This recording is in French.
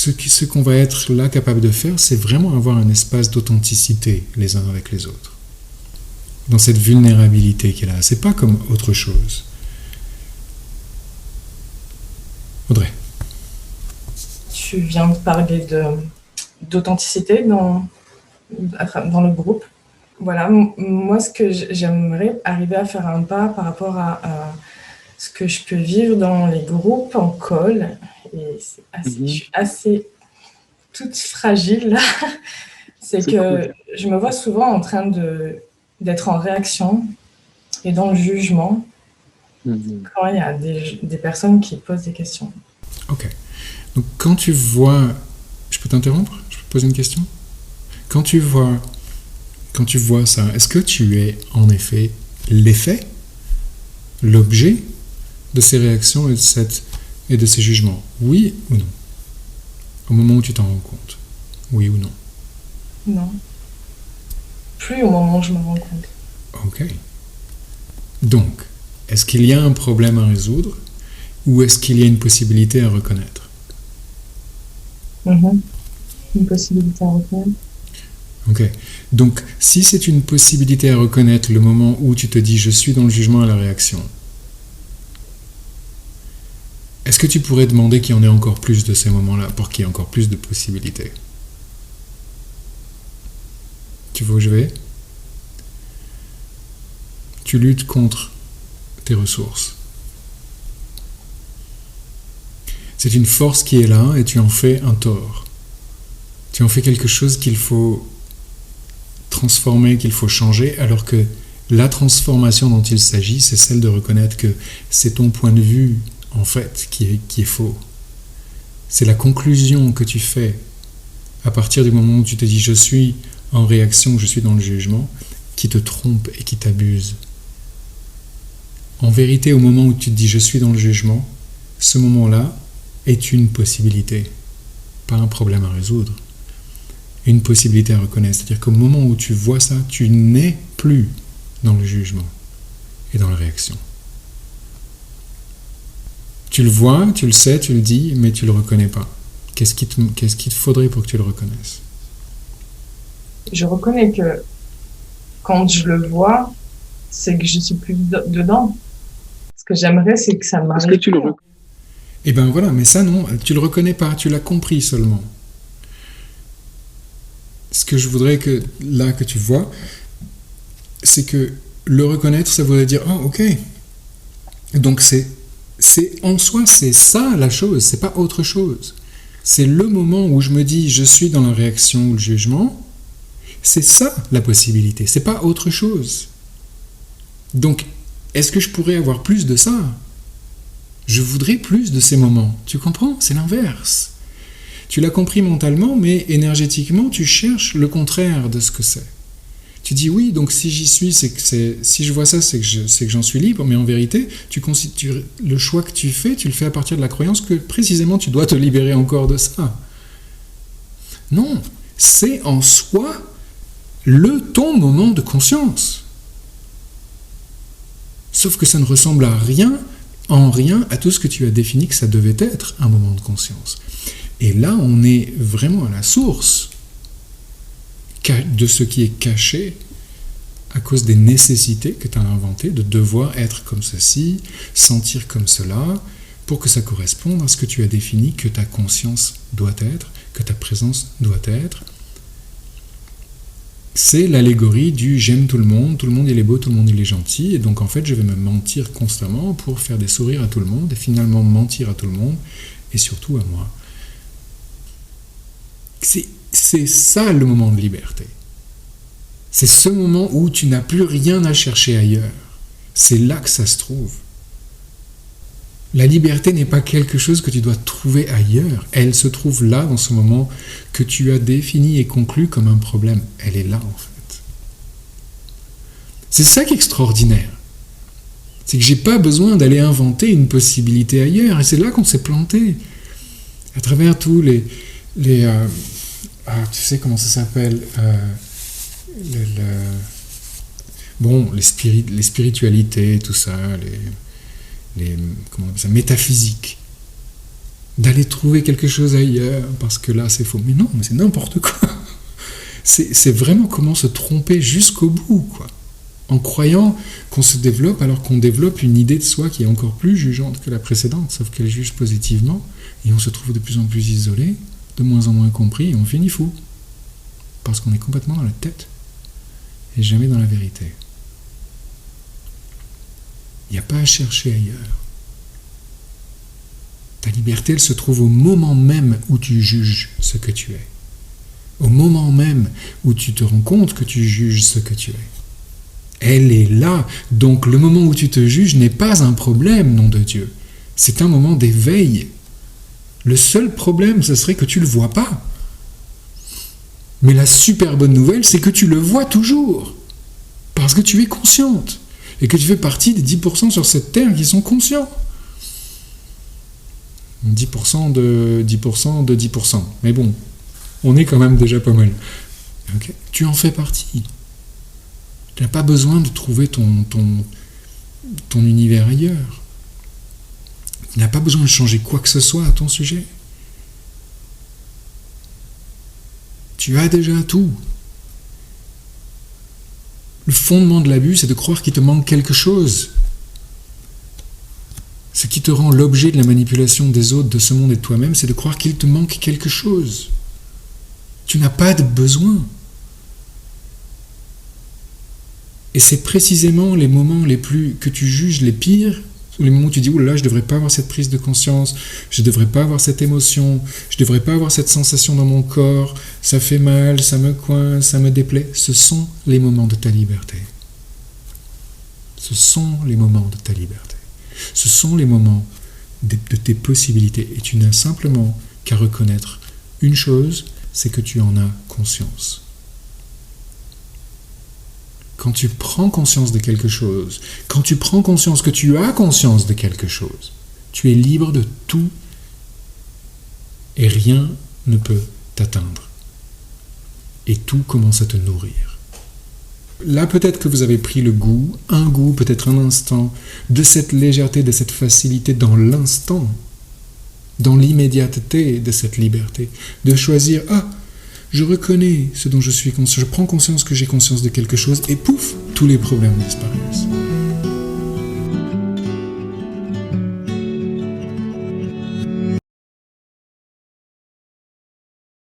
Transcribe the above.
ce qu'on va être là capable de faire, c'est vraiment avoir un espace d'authenticité les uns avec les autres. Dans cette vulnérabilité qui est là. C'est pas comme autre chose. Audrey. Tu viens de parler d'authenticité dans le groupe. Voilà, moi, ce que j'aimerais arriver à faire un pas par rapport à ce que je peux vivre dans les groupes en call. Et je suis assez toute fragile là. C'est que cool. Je me vois souvent en train d'être en réaction et dans le jugement quand il y a des personnes qui posent des questions. Ok. Donc quand tu vois... Je peux t'interrompre ? Je peux te poser une question ? Quand tu vois ça, est-ce que tu es en effet l'effet, l'objet de ces réactions et de ces jugements ? Oui ou non ? Au moment où tu t'en rends compte ? Oui ou non ? Non. Plus au moment où je me rends compte. Ok. Donc, est-ce qu'il y a un problème à résoudre ou est-ce qu'il y a une possibilité à reconnaître ? Une possibilité à reconnaître. Ok. Donc, si c'est une possibilité à reconnaître le moment où tu te dis « je suis dans le jugement et la réaction », est-ce que tu pourrais demander qu'il y en ait encore plus de ces moments-là pour qu'il y ait encore plus de possibilités ? Tu vois où je vais ? Tu luttes contre tes ressources. C'est une force qui est là et tu en fais un tort. Tu en fais quelque chose qu'il faut transformer, qu'il faut changer, alors que la transformation dont il s'agit, c'est celle de reconnaître que c'est ton point de vue, en fait, qui est faux. C'est la conclusion que tu fais à partir du moment où tu te dis « je suis en réaction, je suis dans le jugement », qui te trompe et qui t'abuse. En vérité, au moment où tu te dis « je suis dans le jugement », ce moment-là est une possibilité, pas un problème à résoudre. Une possibilité à reconnaître. C'est-à-dire qu'au moment où tu vois ça, tu n'es plus dans le jugement et dans la réaction. Tu le vois, tu le sais, tu le dis, mais tu ne le reconnais pas. Qu'est-ce qu'il te faudrait pour que tu le reconnaisses ? Je reconnais que quand je le vois, c'est que je ne suis plus dedans. Ce que j'aimerais, c'est que ça m'arrive. Est-ce que tu le reconnais ? Eh bien voilà, mais ça non, tu ne le reconnais pas, tu l'as compris seulement. Ce que je voudrais que tu vois, c'est que le reconnaître, ça voudrait dire « oh, ok ». Donc c'est en soi, c'est ça la chose, c'est pas autre chose. C'est le moment où je me dis « je suis dans la réaction ou le jugement », c'est ça la possibilité, c'est pas autre chose. Donc, est-ce que je pourrais avoir plus de ça ? Je voudrais plus de ces moments. Tu comprends ? C'est l'inverse. Tu l'as compris mentalement, mais énergétiquement, tu cherches le contraire de ce que c'est. Tu dis oui, donc si j'y suis, si je vois ça, c'est que j'en suis libre, mais en vérité, le choix que tu le fais à partir de la croyance que précisément tu dois te libérer encore de ça. Non, c'est en soi ton moment de conscience. Sauf que ça ne ressemble en rien à tout ce que tu as défini que ça devait être un moment de conscience. Et là, on est vraiment à la source de ce qui est caché à cause des nécessités que tu as inventées de devoir être comme ceci, sentir comme cela, pour que ça corresponde à ce que tu as défini que ta conscience doit être, que ta présence doit être. C'est l'allégorie du « j'aime tout le monde il est beau, tout le monde il est gentil », et donc en fait je vais me mentir constamment pour faire des sourires à tout le monde, et finalement mentir à tout le monde, et surtout à moi. C'est ça le moment de liberté. C'est ce moment où tu n'as plus rien à chercher ailleurs. C'est là que ça se trouve. La liberté n'est pas quelque chose que tu dois trouver ailleurs. Elle se trouve là, dans ce moment que tu as défini et conclu comme un problème. Elle est là, en fait. C'est ça qui est extraordinaire. C'est que j'ai pas besoin d'aller inventer une possibilité ailleurs. Et c'est là qu'on s'est planté. À travers tous les tu sais comment ça s'appelle les spiritualités, tout ça, comment on appelle ça, métaphysique. d'aller trouver quelque chose ailleurs, parce que là c'est faux. Mais non, mais c'est n'importe quoi. C'est vraiment comment se tromper jusqu'au bout, quoi. En croyant qu'on se développe alors qu'on développe une idée de soi qui est encore plus jugeante que la précédente, sauf qu'elle juge positivement, et on se trouve de plus en plus isolé, de moins en moins compris, et on finit fou. Parce qu'on est complètement dans la tête, et jamais dans la vérité. Il n'y a pas à chercher ailleurs. Ta liberté, elle se trouve au moment même où tu juges ce que tu es. Au moment même où tu te rends compte que tu juges ce que tu es. Elle est là. Donc le moment où tu te juges n'est pas un problème, nom de Dieu. C'est un moment d'éveil. Le seul problème, ce serait que tu ne le vois pas. Mais la super bonne nouvelle, c'est que tu le vois toujours. Parce que tu es consciente. Et que tu fais partie des 10% sur cette terre qui sont conscients. 10% de 10% de 10%. Mais bon, on est quand même déjà pas mal. Okay. Tu en fais partie. Tu n'as pas besoin de trouver ton univers ailleurs. Tu n'as pas besoin de changer quoi que ce soit à ton sujet. Tu as déjà tout. Le fondement de l'abus, c'est de croire qu'il te manque quelque chose. Ce qui te rend l'objet de la manipulation des autres, de ce monde et de toi-même, c'est de croire qu'il te manque quelque chose. Tu n'as pas de besoin. Et c'est précisément les moments que tu juges les pires, les moments où tu dis « Oh là, je ne devrais pas avoir cette prise de conscience, je ne devrais pas avoir cette émotion, je ne devrais pas avoir cette sensation dans mon corps, ça fait mal, ça me coince, ça me déplaît. » Ce sont les moments de ta liberté. Ce sont les moments de ta liberté. Ce sont les moments de tes possibilités. Et tu n'as simplement qu'à reconnaître une chose, c'est que tu en as conscience. Quand tu prends conscience de quelque chose, quand tu prends conscience que tu as conscience de quelque chose, tu es libre de tout et rien ne peut t'atteindre. Et tout commence à te nourrir. Là, peut-être que vous avez pris le goût, peut-être un instant, de cette légèreté, de cette facilité dans l'instant, dans l'immédiateté de cette liberté, de choisir « Ah, je reconnais ce dont je suis conscient, je prends conscience que j'ai conscience de quelque chose, et pouf, tous les problèmes disparaissent. »